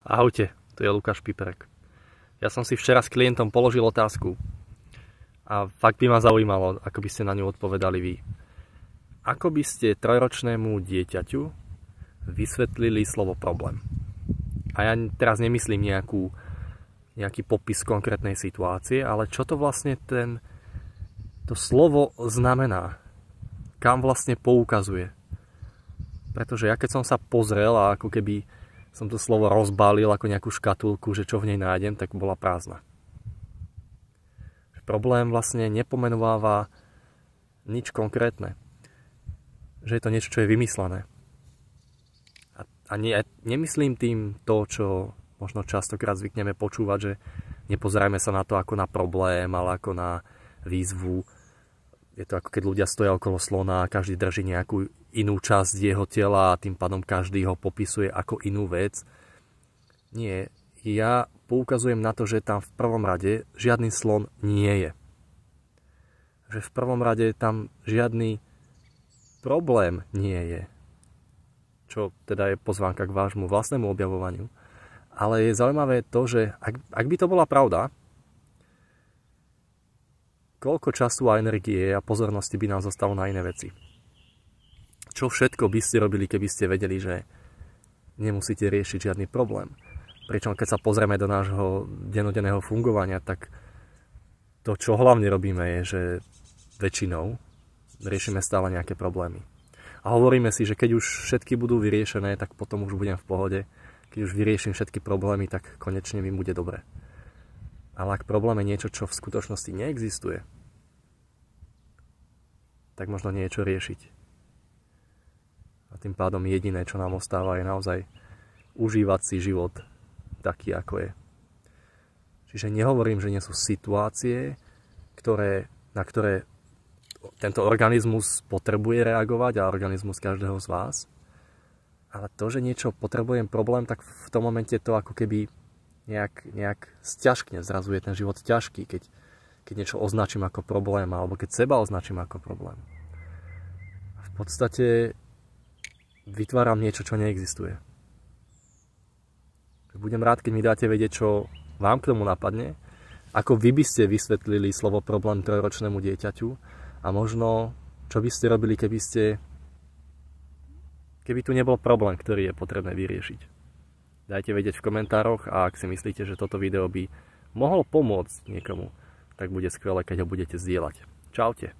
Ahojte, tu je Lukáš Piperek. Ja som si včera s klientom položil otázku a fakt by ma zaujímalo, ako by ste na ňu odpovedali vy. Ako by ste trojročnému dieťaťu vysvetlili slovo problém? A ja teraz nemyslím nejaký popis konkrétnej situácie, ale čo to vlastne to slovo znamená? Kam vlastne poukazuje? Pretože ja keď som sa pozrel a ako keby som to slovo rozbalil ako nejakú škatulku, že čo v nej nájdem, tak bola prázdna. Problém vlastne nepomenováva nič konkrétne. Že je to niečo, čo je vymyslené. A nemyslím tým to, čo možno častokrát zvykneme počúvať, že nepozerajme sa na to ako na problém, ale ako na výzvu. Je to ako keď ľudia stoja okolo slona a každý drží nejakú inú časť jeho tela a tým pádom každý ho popisuje ako inú vec. Nie, ja poukazujem na to, že tam v prvom rade žiadny slon nie je. Že v prvom rade tam žiadny problém nie je. Čo teda je pozvánka k vášmu vlastnému objavovaniu. Ale je zaujímavé to, že ak by to bola pravda, koľko času a energie a pozornosti by nám zostalo na iné veci. Čo všetko by ste robili, keby ste vedeli, že nemusíte riešiť žiadny problém. Pričom keď sa pozrieme do nášho dennodenného fungovania, tak to, čo hlavne robíme, je, že väčšinou riešime stále nejaké problémy. A hovoríme si, že keď už všetky budú vyriešené, tak potom už budem v pohode. Keď už vyrieším všetky problémy, tak konečne mi bude dobre. Ale ak problém je niečo, čo v skutočnosti neexistuje, tak možno niečo riešiť. A tým pádom jediné, čo nám ostáva, je naozaj užívať si život taký, ako je. Čiže nehovorím, že nie sú situácie, na ktoré tento organizmus potrebuje reagovať a organizmus každého z vás. Ale to, že niečo potrebujem problém, tak v tom momente to ako keby nejak sťažkne, zrazu je ten život ťažký, keď niečo označím ako problém, alebo keď seba označím ako problém. A v podstate vytváram niečo, čo neexistuje. Budem rád, keď mi dáte vedieť, čo vám k tomu napadne, ako vy by ste vysvetlili slovo problém trojročnému dieťaťu a možno, čo by ste robili, keby tu nebol problém, ktorý je potrebné vyriešiť. Dajte vedieť v komentároch a ak si myslíte, že toto video by mohlo pomôcť niekomu, tak bude skvelé, keď ho budete zdieľať. Čaute.